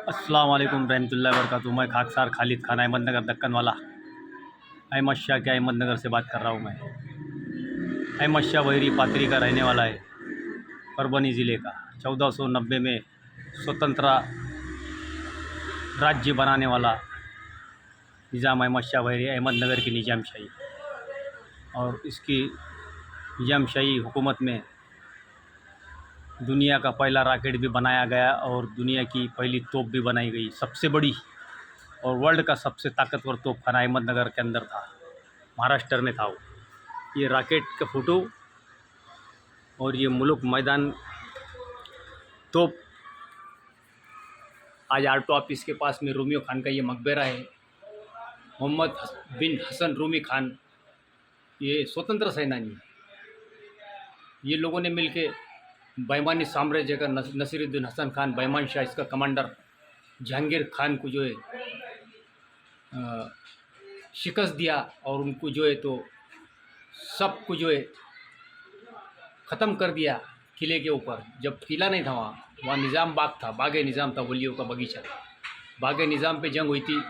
अस्सलाम वालेकुम रहमतुल्लाहि व बरकातुहू। मैं खाकसार खालिद खान अहमदनगर दक्कन वाला अहमद शाह के अहमदनगर से बात कर रहा हूँ। मैं अहमद शाह बहरी पात्री का रहने वाला है, परभनी ज़िले का। 1490 में स्वतंत्र राज्य बनाने वाला निज़ाम अहमद शाह बहरी, अहमदनगर की निज़ाम शाही। और इसकी निज़ाम शाही हुकूमत में दुनिया का पहला रॉकेट भी बनाया गया और दुनिया की पहली तोप भी बनाई गई, सबसे बड़ी। और वर्ल्ड का सबसे ताकतवर तोपखाना अहमदनगर के अंदर था, महाराष्ट्र में था वो। ये रॉकेट का फ़ोटो और ये मुल्क मैदान तोप आज आर्टो ऑफिस के पास में रोमियो खान का ये मकबरा है। मोहम्मद बिन हसन रूमी खान ये स्वतंत्र सेनानी है। ये लोगों ने मिलके बैमानी साम्राज्य का नसीरुद्दीन हसन खान बैमान शाह, इसका कमांडर जहांगीर खान को जो है शिकस्त दिया और उनको जो है तो सबको जो है ख़त्म कर दिया किले के ऊपर। जब किला नहीं था वहाँ निज़ाम बाग था, बाग निज़ाम था, वलियों का बगीचा। बाग निज़ाम पे जंग हुई थी,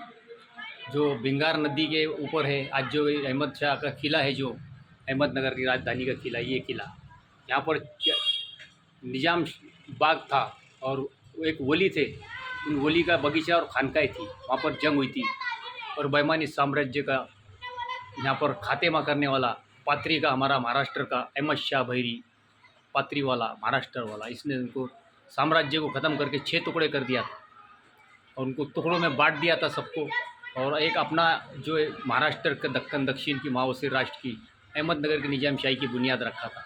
जो बिंगार नदी के ऊपर है। आज जो अहमद शाह का किला है, जो अहमदनगर की राजधानी का किला, ये किला, यहाँ पर निज़ाम बाग था और एक वली थे, उन वली का बगीचा और खानकाएँ थी, वहाँ पर जंग हुई थी। और बैमानी साम्राज्य का यहाँ पर खातेमा करने वाला पात्री का, हमारा महाराष्ट्र का अहमद शाह बहरी पात्री वाला, महाराष्ट्र वाला, इसने उनको साम्राज्य को ख़त्म करके 6 टुकड़े कर दिया था और उनको टुकड़ों में बांट दिया था सबको। और एक अपना जो है महाराष्ट्र के दक्कन दक्षिण की महावसीर राष्ट्र की अहमदनगर की निज़ाम शाही की बुनियाद रखा था।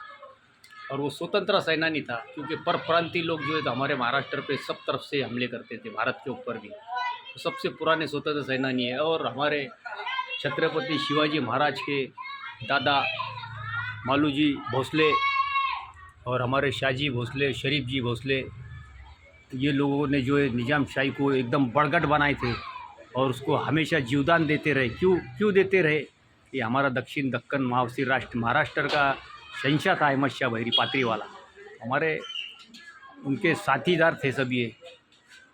और वो स्वतंत्र सेनानी था, क्योंकि परप्रांतीय लोग जो है तो हमारे महाराष्ट्र पे सब तरफ से हमले करते थे, भारत के ऊपर भी। तो सबसे पुराने स्वतंत्र सेनानी है। और हमारे छत्रपति शिवाजी महाराज के दादा मालूजी भोसले और हमारे शाहजी भोसले, शरीफ जी भोसले, ये लोगों ने जो है निज़ाम शाही को एकदम बड़गट बनाए थे और उसको हमेशा जीवदान देते रहे। क्यों देते रहे? ये हमारा दक्षिण दक्कन महावसीर राष्ट्र महाराष्ट्र का शहंशाह था अहमद शाह बहरी पात्री वाला। हमारे उनके साथीदार थे सब ये।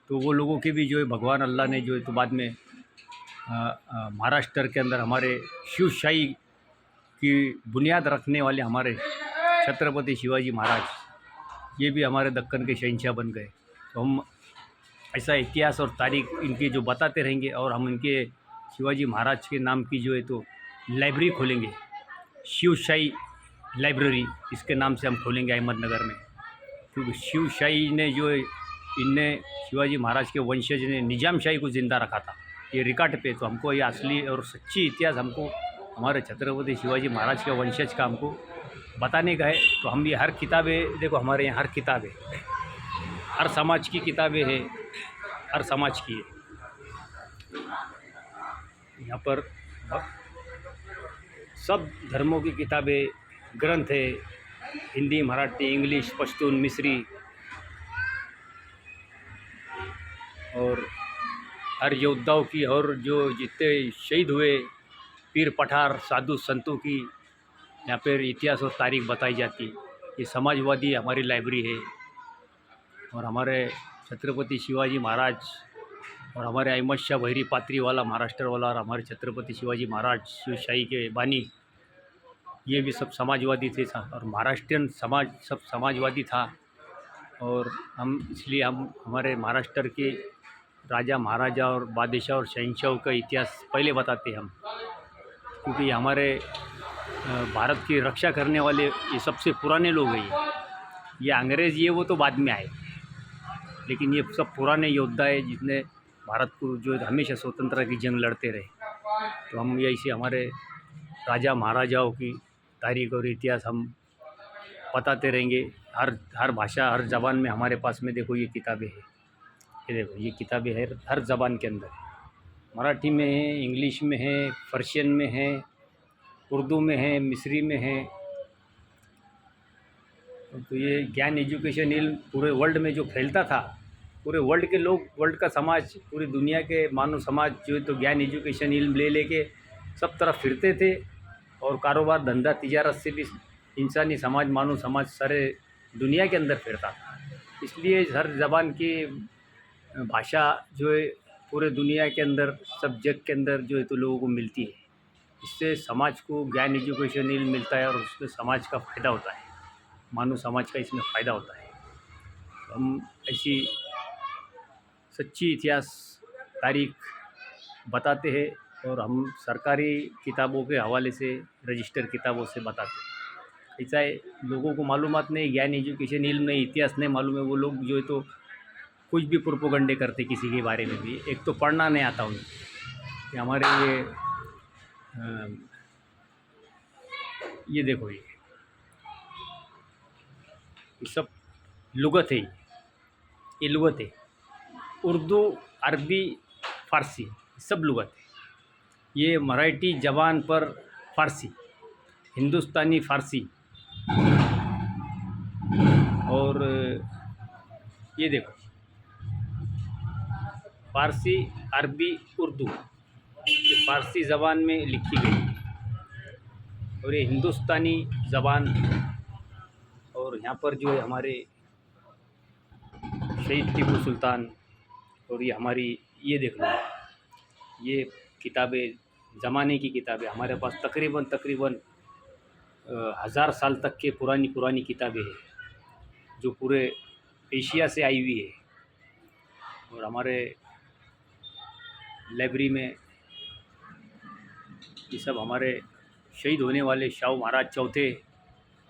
तो वो लोगों के भी जो है भगवान अल्लाह ने जो है तो बाद में महाराष्ट्र के अंदर हमारे शिव शाही की बुनियाद रखने वाले हमारे छत्रपति शिवाजी महाराज, ये भी हमारे दक्कन के शहंशाह बन गए। तो हम ऐसा इतिहास और तारीख इनकी जो बताते रहेंगे और हम इनके शिवाजी महाराज के नाम की जो है तो लाइब्रेरी खोलेंगे, शिव शाही लाइब्रेरी, इसके नाम से हम खोलेंगे अहमदनगर में। क्योंकि शिव शाही ने जो है, इनने शिवाजी महाराज के वंशज ने निज़ाम शाही को ज़िंदा रखा था ये रिकॉर्ड पे। तो हमको ये असली और सच्ची इतिहास हमको हमारे छत्रपति शिवाजी महाराज के वंशज का हमको बताने का है। तो हम ये हर किताबें, देखो हमारे यहाँ हर किताबें, हर समाज की किताबें हैं, हर समाज की है यहाँ पर। सब धर्मों की किताबें, ग्रंथ है, हिंदी, मराठी, इंग्लिश, पश्तून, मिस्री, और हर योद्धाओं की और जो जितने शहीद हुए पीर पठार साधु संतों की यहाँ पर इतिहास और तारीख बताई जाती है। ये समाजवादी हमारी लाइब्रेरी है। और हमारे छत्रपति शिवाजी महाराज और हमारे अहमद शाह बहरी पात्री वाला, महाराष्ट्र वाला, और हमारे छत्रपति शिवाजी महाराज शिव शाही के बानी, ये भी सब समाजवादी थे। और महाराष्ट्रियन समाज सब समाजवादी था। और हम इसलिए हम हमारे महाराष्ट्र के राजा महाराजा और बादशाह और शहंशाहों का इतिहास पहले बताते हैं हम, क्योंकि ये हमारे भारत की रक्षा करने वाले ये सबसे पुराने लोग हैं। ये अंग्रेज़ ये वो तो बाद में आए, लेकिन ये सब पुराने योद्धा है जिसने भारत को जो हमेशा स्वतंत्रता की जंग लड़ते रहे। तो हम यही से हमारे राजा महाराजाओं की तारीख और इतिहास हम बताते रहेंगे। हर भाषा, हर ज़बान में हमारे पास में देखो ये किताबें हैं। ये देखो ये किताबें हैं हर ज़बान के अंदर, मराठी में है, इंग्लिश में है, पर्शियन में है, उर्दू में है, मिस्री में है। तो ये ज्ञान, एजुकेशन, इल्म पूरे वर्ल्ड में जो फैलता था, पूरे वर्ल्ड के लोग, वर्ल्ड का समाज, पूरी दुनिया के मानव समाज जो है तो ज्ञान, एजुकेशन, इल्म ले लेके सब तरफ फिरते थे। और कारोबार, धंधा, तिजारत से भी इंसानी समाज, मानव समाज सारे दुनिया के अंदर फिरता था। इसलिए हर ज़बान की भाषा जो है पूरे दुनिया के अंदर सब जग के अंदर जो है तो लोगों को मिलती है। इससे समाज को ज्ञान एजुकेशन मिलता है और उसमें समाज का फ़ायदा होता है, मानव समाज का इसमें फ़ायदा होता है। तो हम ऐसी सच्ची इतिहास तारीख बताते हैं और हम सरकारी किताबों के हवाले से, रजिस्टर किताबों से बताते हैं। ऐसा है, लोगों को मालूमात नहीं, ज्ञान एजुकेशन इल्म नहीं, इतिहास नहीं मालूम है, वो लोग जो है तो कुछ भी प्रोपोगंडे करते किसी के बारे में भी। एक तो पढ़ना नहीं आता उन्हें कि हमारे ये देखो ये सब लुगत है, ये लुगत है, उर्दू, अरबी, फ़ारसी सब लुगत है। ये मराठी ज़बान पर फ़ारसी, हिंदुस्तानी फ़ारसी, और ये देखो फ़ारसी, अरबी, उर्दू, ये फ़ारसी ज़बान में लिखी गई है और ये हिंदुस्तानी ज़बान। और यहाँ पर जो है हमारे शहीद टीपू सुल्तान, और ये हमारी, ये देख लो, ये किताबें ज़माने की किताबें हमारे पास तकरीबन 1000 साल तक के पुरानी किताबें हैं जो पूरे एशिया से आई हुई है। और हमारे लाइब्रेरी में ये सब हमारे शहीद होने वाले शाहू महाराज चौथे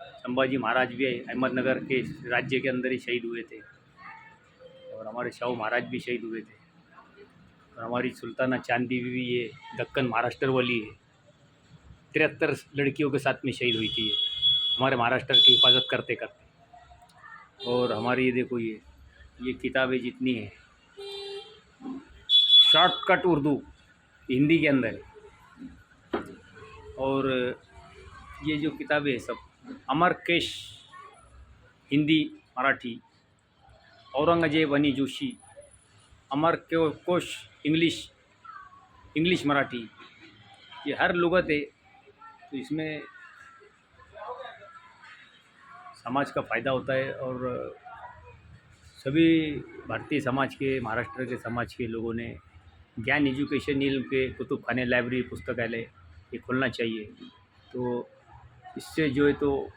संभाजी महाराज भी अहमदनगर के राज्य के अंदर ही शहीद हुए थे, और हमारे शाहू महाराज भी शहीद हुए थे। और हमारी सुल्ताना चांद बीवी भी ये दक्कन महाराष्ट्र वाली है, 73 लड़कियों के साथ में शहीद हुई थी हमारे महाराष्ट्र की हिफाजत करते करते। और हमारी ये देखो ये किताबें जितनी हैं, शॉर्टकट उर्दू हिंदी के अंदर है। और ये जो किताबें हैं सब अमरकेश हिंदी मराठी, औरंगजेब अनी जोशी अमरकोश इंग्लिश मराठी, ये हर लुगत है। तो इसमें समाज का फ़ायदा होता है और सभी भारतीय समाज के, महाराष्ट्र के समाज के लोगों ने ज्ञान एजुकेशन इल्म के कुतुब खाने, लाइब्रेरी, पुस्तकालय ये खोलना चाहिए। तो इससे जो है तो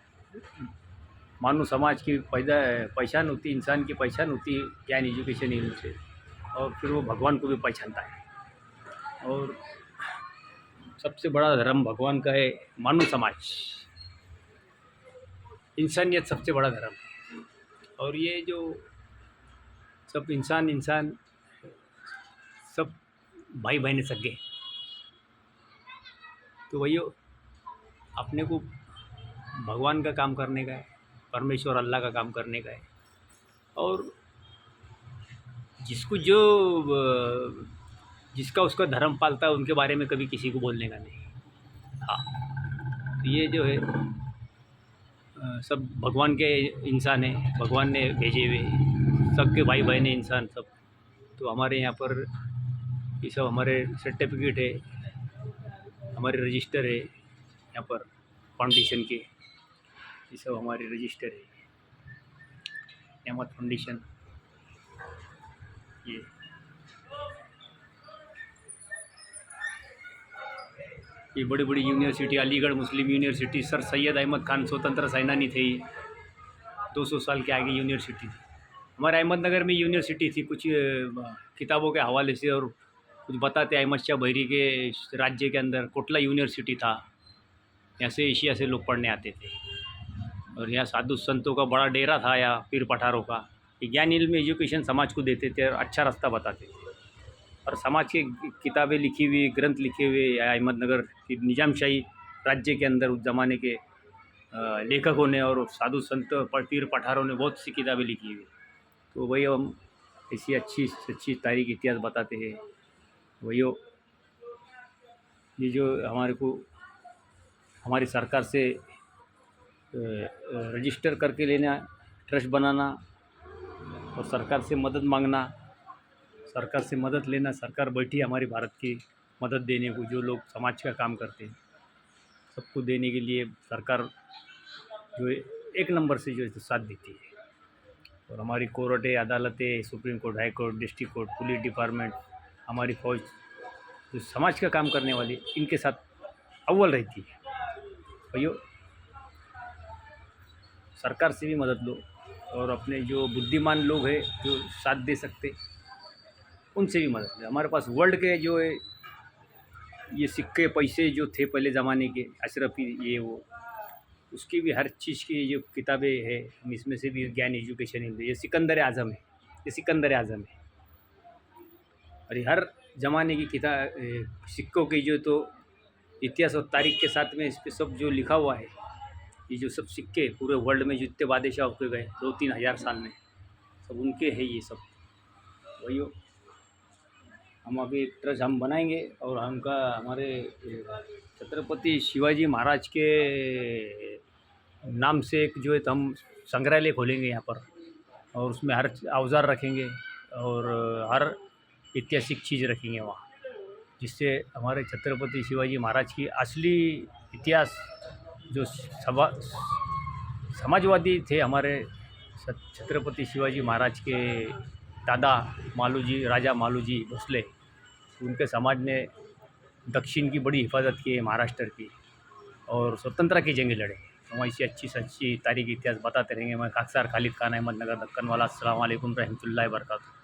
मानव समाज की पहचान होती है, इंसान की पहचान होती है ज्ञान एजुकेशन इल्म से, और फिर वो भगवान को भी पहचानता है। और सबसे बड़ा धर्म भगवान का है मानव समाज, इंसानियत सबसे बड़ा धर्म है। और ये जो सब इंसान सब भाई बहन सगे, तो वही अपने को भगवान का काम करने का है, परमेश्वर अल्लाह का काम करने का है। और जिसको जो जिसका उसका धर्म पालता है उनके बारे में कभी किसी को बोलने का नहीं। हाँ, तो ये जो है सब भगवान के इंसान हैं, भगवान ने भेजे हुए सबके भाई बहन इंसान सब। तो हमारे यहाँ पर ये सब हमारे सर्टिफिकेट है, हमारे रजिस्टर है यहाँ पर फाउंडेशन के, ये सब हमारे रजिस्टर है अहमद फाउंडेशन। ये बड़ी बड़ी यूनिवर्सिटी, अलीगढ़ मुस्लिम यूनिवर्सिटी, सर सैयद अहमद खान स्वतंत्र सेनानी थे, 200 साल के आगे यूनिवर्सिटी थी। हमारे अहमदनगर में यूनिवर्सिटी थी कुछ किताबों के हवाले से, और कुछ बताते अहमद शाह बहरी के राज्य के अंदर कोटला यूनिवर्सिटी था, यहाँ से एशिया से लोग पढ़ने आते थे। और यहाँ साधु संतों का बड़ा डेरा था, या पीर पठारों का। ज्ञान इल्म एजुकेशन समाज को देते थे और अच्छा रास्ता बताते थे। और समाज की किताबें लिखी हुई, ग्रंथ लिखे हुए अहमदनगर की निजामशाही राज्य के अंदर उस ज़माने के लेखकों ने और साधु संत पीर पठारों ने बहुत सी किताबें लिखी हुई। तो वही हम ऐसी अच्छी सच्ची तारीख इतिहास बताते हैं। वही ये जो हमारे को हमारी सरकार से रजिस्टर करके लेना, ट्रस्ट बनाना और सरकार से मदद मांगना, सरकार से मदद लेना। सरकार बैठी हमारी भारत की मदद देने को, जो लोग समाज का काम करते हैं सबको देने के लिए सरकार जो है एक नंबर से जो है तो साथ देती है। और हमारी कोर्टें, अदालतें, supreme court, high court, district court, police department, हमारी फौज, जो समाज का काम करने वाली, इनके साथ अव्वल रहती है। भाइयों, सरकार से भी मदद लो और अपने जो बुद्धिमान लोग हैं जो साथ दे सकते, उनसे भी मदद लो। हमारे पास वर्ल्ड के जो है ये सिक्के पैसे जो थे पहले ज़माने के, अशरफी ये वो, उसकी भी हर चीज़ की जो किताबें हैं, हम इसमें से भी ज्ञान एजुकेशन मिलती है। ये सिकंदर आज़म है, ये सिकंदर आज़म है। और ये हर ज़माने की सिक्कों की जो तो इतिहास और तारीख के साथ में इस पर सब जो लिखा हुआ है, ये जो सब सिक्के पूरे वर्ल्ड में जितने बादशाह होते गए 2-3 हज़ार साल में, सब उनके हैं ये सब। वही हम अभी एक ट्रस्ट हम बनाएंगे और हमारे छत्रपति शिवाजी महाराज के नाम से एक जो है तो हम संग्रहालय खोलेंगे यहाँ पर, और उसमें हर औजार रखेंगे और हर ऐतिहासिक चीज़ रखेंगे वहाँ, जिससे हमारे छत्रपति शिवाजी महाराज की असली इतिहास जो समाजवादी थे हमारे छत्रपति शिवाजी महाराज के दादा मालूजी, राजा मालूजी भोसले, उनके समाज ने दक्षिण की बड़ी हिफाजत की है, महाराष्ट्र की, और स्वतंत्रता की जंगें लड़े। हम ऐसी अच्छी से अच्छी तारीख इतिहास बताते रहेंगे। मैं खाकसार खालिद खान अहमद नगर दक्कन वाला। अस्सलाम वालेकुम रहमतुल्लाहि व बरकातहू।